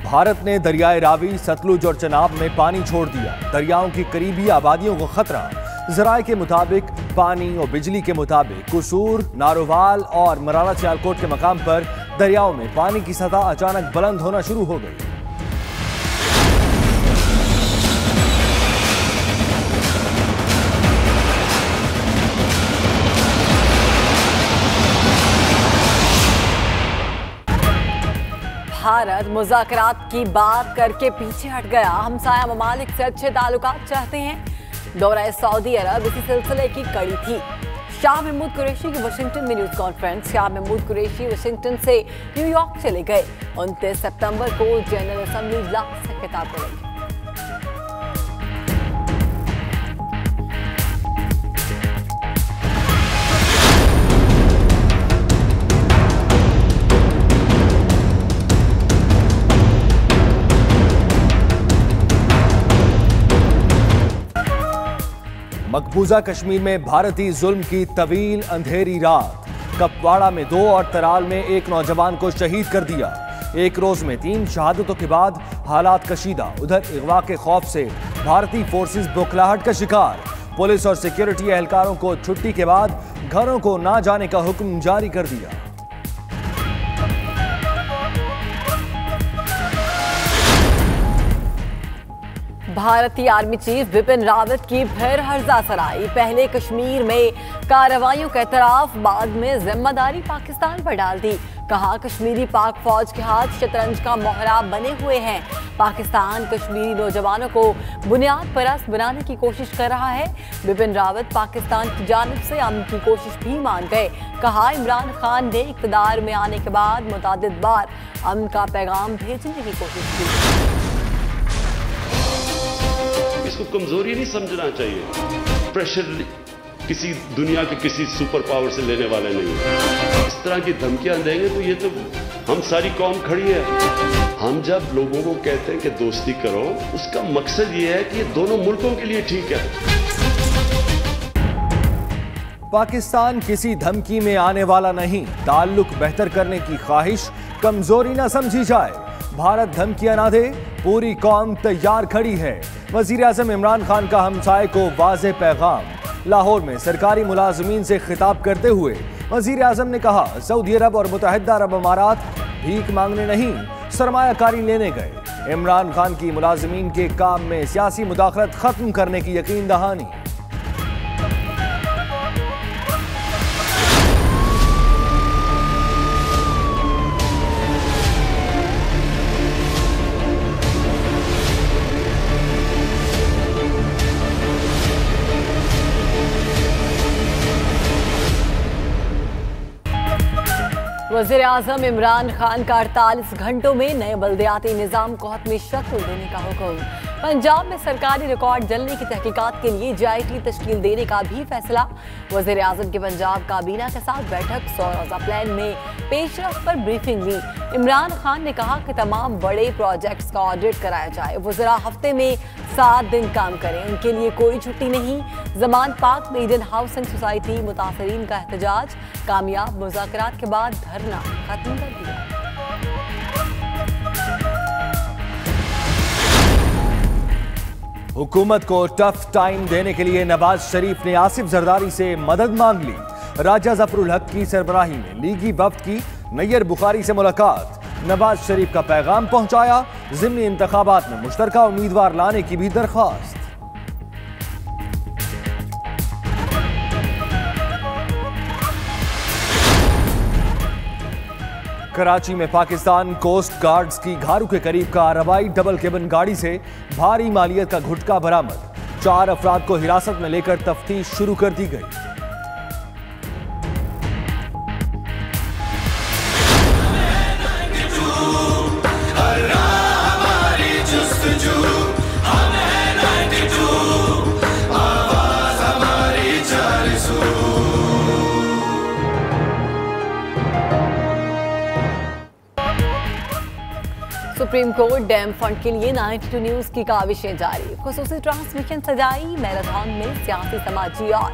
भारत ने दरियाए रावी, सतलुज और चनाब में पानी छोड़ दिया। दरियाओं की करीबी आबादियों को खतरा। जराये के मुताबिक पानी और बिजली के मुताबिक कसूर, नारोवाल और मराड़ा सियालकोट के मकाम पर दरियाओं में पानी की सतह अचानक बुलंद होना शुरू हो गई। भारत मुज़ाकरात की बात करके पीछे हट गया। हमसाया ममालिक से अच्छे ताल्लुकात चाहते हैं। दौरा सऊदी अरब इसी सिलसिले की कड़ी थी। शाह महमूद कुरैशी की वाशिंगटन में news conference. Shah Mahmood Qureshi Washington से न्यूयॉर्क चले गए। 29 सितंबर को जनरल असेंबली इजलास से खिताब करेंगे। मकबूजा कश्मीर में भारतीय जुल्म की तवील अंधेरी रात। कपवाड़ा में 2 और तराल में 1 नौजवान को शहीद कर दिया। एक रोज में 3 शहादतों के बाद हालात कशीदा। उधर अगवा के खौफ से भारतीय फोर्सेस बौखलाहट का शिकार। पुलिस और सिक्योरिटी एहलकारों को छुट्टी के बाद घरों को ना जाने का हुक्म जारी कर दिया। भारतीय आर्मी चीफ बिपिन रावत की फिर हर्जा सराई। पहले कश्मीर में कार्रवाइयों का एतराफ, बाद में जिम्मेदारी पाकिस्तान पर डाल दी। कहा कश्मीरी पाक फौज के हाथ शतरंज का मोहरा बने हुए हैं। पाकिस्तान कश्मीरी नौजवानों को बुनियाद परस्त बनाने की कोशिश कर रहा है। बिपिन रावत पाकिस्तान की जानिब से अमन की कोशिश भी मान गए। कहा इमरान खान ने इक़्तिदार में आने के बाद मुतादिद बार अमन का पैगाम भेजने की कोशिश की। इसको कमजोरी नहीं समझना चाहिए। प्रेशर किसी दुनिया के किसी सुपर पावर से लेने वाले नहीं है। इस तरह की धमकियां देंगे तो ये तो हम सारी कौम खड़ी है। हम जब लोगों को कहते हैं कि दोस्ती करो, उसका मकसद ये है कि ये दोनों मुल्कों के लिए ठीक है। पाकिस्तान किसी धमकी में आने वाला नहीं। ताल्लुक बेहतर करने की ख्वाहिश कमजोरी ना समझी जाए। भारत धमकियां ना दे, पूरी कौम तैयार खड़ी है। वजीर आज़म इमरान खान का हमसाये को वाज़ेह पैगाम। लाहौर में सरकारी मुलाजमीन से खिताब करते हुए वजीर आज़म ने कहा सऊदी अरब और मुत्तहिदा अरब अमारात भीख मांगने नहीं, सरमायाकारी लेने गए। इमरान खान की मुलाजमीन के काम में सियासी मुदाखलत खत्म करने की यकीन दहानी। वज़ीर आज़म इमरान खान का 48 घंटों में नए बल्दियाती निज़ाम को हतमी शक्ल देने का हुक्म। पंजाब में सरकारी रिकॉर्ड जलने की तहकीकात के लिए JIT तश्कील देने का भी फैसला। वज़ीर आज़म की पंजाब काबीना के साथ बैठक। 100 रोज़ा प्लान में पेशरफ पर ब्रीफिंग ली। इमरान खान ने कहा कि तमाम बड़े प्रोजेक्ट्स का ऑडिट कराया जाए। वज़रा हफ्ते में 7 दिन काम करें, उनके लिए कोई छुट्टी नहीं। जमान पाक में इंडियन हाउसिंग सोसाइटी मुतासरीन का एहतजाज। कामयाब मुज़ाकरात के बाद धरना खत्म कर दिया। हुकूमत को टफ टाइम देने के लिए नवाज शरीफ ने आसिफ जरदारी से मदद मांग ली। राजा जफरुल हक की सरबराही में लीगी वफ्द की नैयर बुखारी से मुलाकात। नवाज शरीफ का पैगाम पहुंचाया। ज़िमनी इंतखाबात में मुश्तरका उम्मीदवार लाने की भी दरख्वास्त। कराची में पाकिस्तान कोस्ट गार्ड्स की घारू के करीब कार्रवाई। डबल केबिन गाड़ी से भारी मालियत का गुटखा बरामद। 4 अफराद को हिरासत में लेकर तफ्तीश शुरू कर दी गई। सुप्रीम कोर्ट डैम फंड के लिए 92 न्यूज की काविशें जारी। खुसूसी ट्रांसमिशन सजाई। मैराथन में सियासी, समाजी और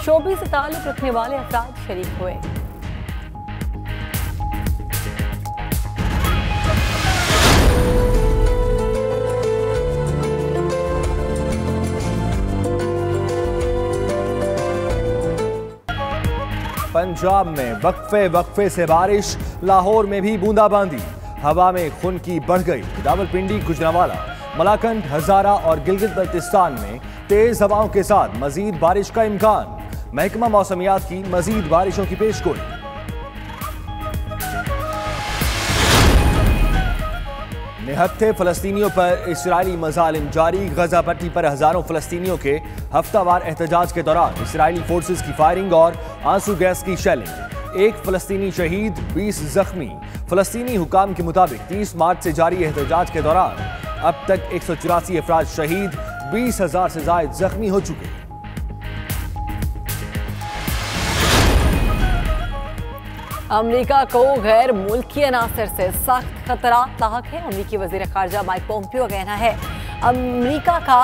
शोबी से ताल्लुक रखने वाले अफराद शरीक हुए। पंजाब में वक्फे से बारिश, लाहौर में भी बूंदाबांदी, हवा में खुनकी बढ़ गई। रावलपिंडी, गुजरांवाला, मलाकंड, हजारा और गिलगित बल्तिस्तान में तेज हवाओं के साथ मजीद बारिश का इम्कान। महकमा मौसमियात की मजीद बारिशों की पेशगोई। निहत्थे फलस्तीनियों पर इस्राएली मजालिम जारी। गजा पट्टी पर हजारों फलस्तीनियों के हफ्तावार एहतजाज के दौरान इस्राएली फोर्सेस की फायरिंग और आंसू गैस की शेलिंग। एक फलस्तीनी शहीद, 20 जख्मी। फलस्तीनी हुकाम के मुताबिक 30 मार्च से जारी एहतजाज के दौरान अब तक 184 अफराद शहीद, 20,000 से ज्यादा जख्मी हो चुके। अमेरिका को गैर मुल्की अनासर से सख्त खतरात लाहक है। अमेरिकी वजीर खारजा माइक पोम्पियो का कहना है अमेरिका का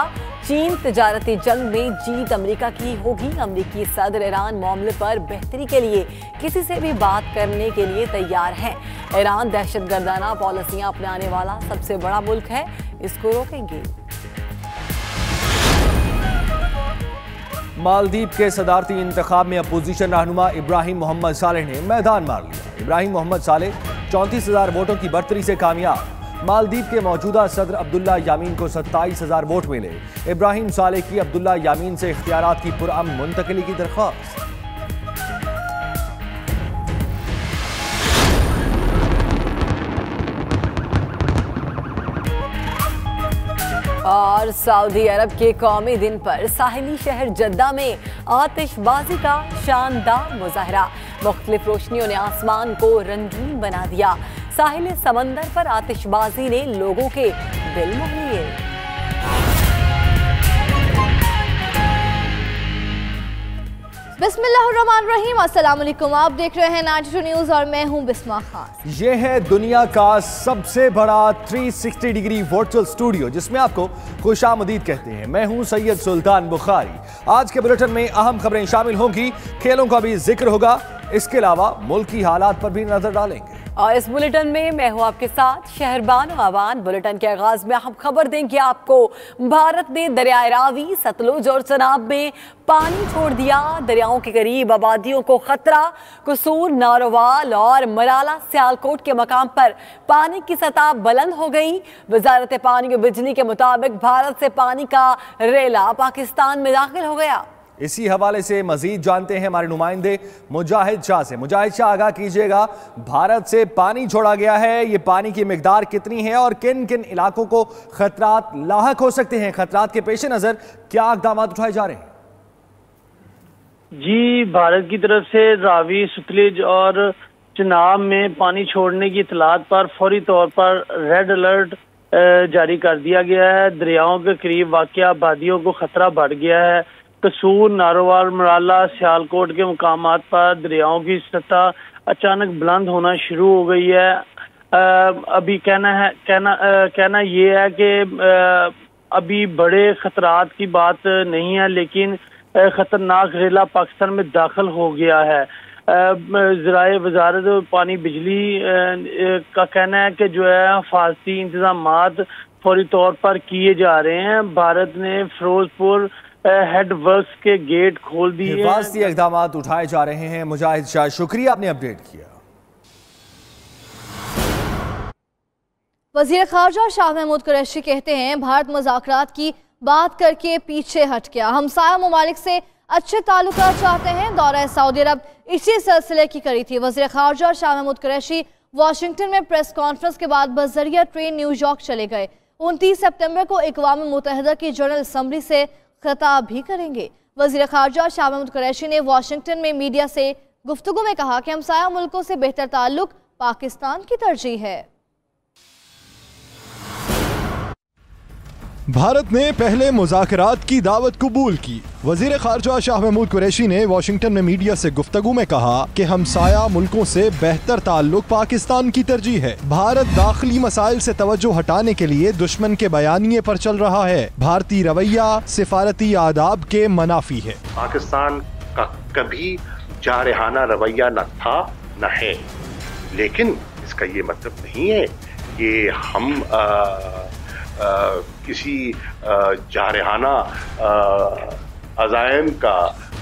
चीन तजारती जंग में जीत अमेरिका की होगी। अमेरिकी सदर ईरान मामले पर बेहतरी के लिए किसी से भी बात करने के लिए तैयार है। ईरान दहशतगर्दाना पॉलिसियां अपनाने वाला सबसे बड़ा मुल्क है, इसको रोकेंगे। मालदीव के सदारती इंतखाब में अपोजिशन रहनुमा इब्राहिम मोहम्मद सालेह ने मैदान मार लिया। इब्राहिम मोहम्मद सालेह 34,000 वोटों की बढ़तरी से कामयाब। मालदीव के मौजूदा सदर अब्दुल्ला यामीन को 27,000 वोट मिले। इब्राहिम सालेह की अब्दुल्ला यामीन से इख्तियारात की पुरअमन मुंतकिली की दरख्वास्त। और सऊदी अरब के कौमी दिन पर साहिली शहर जद्दा में आतिशबाजी का शानदार मुजाहरा। मुख्तलिफ रोशनियों ने आसमान को रंगीन बना दिया। साहिल समंदर पर आतिशबाजी ने लोगों के दिल मोह लिए। बिस्मिल्लाहिर्रहमानिर्रहीम, अस्सलाम वालेकुम। आप देख रहे हैं 92 न्यूज़ और मैं हूं बिस्मा खान। ये है दुनिया का सबसे बड़ा 360 डिग्री वर्चुअल स्टूडियो जिसमें आपको खुशामदीद कहते हैं। मैं हूं सैयद सुल्तान बुखारी। आज के बुलेटिन में अहम खबरें शामिल होंगी, खेलों का भी जिक्र होगा, इसके अलावा मुल्की हालात पर भी नजर डालेंगे। और इस बुलेटिन में मैं हूं आपके साथ शहरबान आवान। बुलेटिन के आगाज में हम खबर देंगे आपको, भारत ने दरियाए रावी, सतलुज और चनाब में पानी छोड़ दिया। दरियाओं के करीब आबादियों को खतरा। कसूर, नारोवाल और मराला सियालकोट के मकाम पर पानी की सतह बुलंद हो गई। वजारत पानी और बिजली के मुताबिक भारत से पानी का रेला पाकिस्तान में दाखिल हो गया। इसी हवाले से मजीद जानते हैं हमारे नुमाइंदे मुजाहिद शाह से। मुजाहिद शाह, आगाह कीजिएगा, भारत से पानी छोड़ा गया है, ये पानी की मिकदार कितनी है और किन किन इलाकों को खतरात लाहक हो सकते हैं? खतरात के पेश नजर क्या इक़दाम उठाए जा रहे हैं? जी, भारत की तरफ से रावी, सतलुज और चनाब में पानी छोड़ने की इतलात पर फौरी तौर पर रेड अलर्ट जारी कर दिया गया है। दरियाओं के करीब वाक़या आबादियों को खतरा बढ़ गया है। कसूर, नारोवाल, मराला, सियालकोट के मुकामात पर दरियाओं की सतह अचानक बुलंद होना शुरू हो गई है। अभी कहना ये है कि अभी बड़े खतरात की बात नहीं है, लेकिन खतरनाक रेला पाकिस्तान में दाखिल हो गया है। ज़राए वजारत पानी बिजली का कहना है कि जो है हिफाजती इंतजामात फौरी तौर पर किए जा रहे हैं। भारत ने फिरोजपुर हेड वर्क्स के गेट खोल दिए। हिफाजती इक़दाम उठाए जा रहे हैं। मुजाहिद शाह, शुक्रिया, आपने अपडेट किया। वज़ीर ख़ारजा शाह महमूद कुरैशी कहते हैं भारत मुज़ाकरात की बात करके पीछे हट गया। हमसाया ममालिक से अच्छे ताल्लुकात चाहते हैं। दौरा सऊदी अरब इसी सिलसिले की करी थी। वज़ीर ख़ारजा शाह महमूद कुरैशी वाशिंगटन में प्रेस कॉन्फ्रेंस के बाद बज़रिया ट्रेन न्यूयॉर्क चले गए। 29 सितंबर को अक़वाम मुत्तहिदा की जनरल असम्बली से खिताब भी करेंगे। वज़ीर ख़ारजा शाह महमूद कुरैशी ने वाशिंगटन में मीडिया से गुफ्तगू में कहा कि हमसाया मुल्कों से बेहतर ताल्लुक पाकिस्तान की तरजीह है। भारत ने पहले मुज़ाकरात की दावत कबूल की। वज़ीर ख़ारजा शाह महमूद कुरैशी ने वाशिंगटन में मीडिया से गुफ्तगू में कहा कि हमसाया मुल्कों से बेहतर ताल्लुक पाकिस्तान की तरजीह है। भारत दाखिली मसाइल से तवज्जो हटाने के लिए दुश्मन के बयानिए पर चल रहा है। भारतीय रवैया सिफारती आदाब के मनाफी है। पाकिस्तान का कभी जारहाना रवैया न था न है, लेकिन इसका ये मतलब नहीं है कि हम किसी जारहाना अज़ाइम का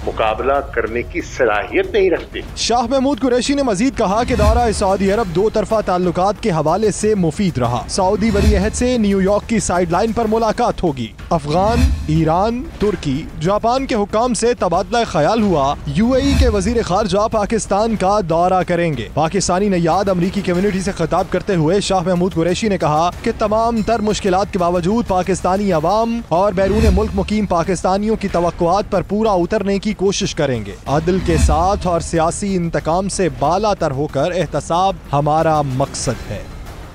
मुकाबला करने की सलाहियत नहीं रखते। शाह महमूद कुरैशी ने मजीद कहा कि दौरा सऊदी अरब दो तरफा ताल्लुकात के हवाले से मुफीद रहा। सऊदी वलीअहद से न्यूयॉर्क की साइड लाइन पर मुलाकात होगी। अफगान, ईरान, तुर्की, जापान के हुक्काम से तबादला ख्याल हुआ। UAE के वजीर खारजा पाकिस्तान का दौरा करेंगे। पाकिस्तानी नयाद अमरीकी कम्युनिटी से खिताब करते हुए शाह महमूद कुरैशी ने कहा कि तमाम तर मुश्किलात के बावजूद पाकिस्तानी अवाम और बैरून मुल्क मुकीम पाकिस्तानियों की तवक्कुआत पर पूरा उतरने की कोशिश करेंगे। अदल के साथ और सियासी इंतकाम से बाला तर होकर एहतसाब हमारा मकसद है।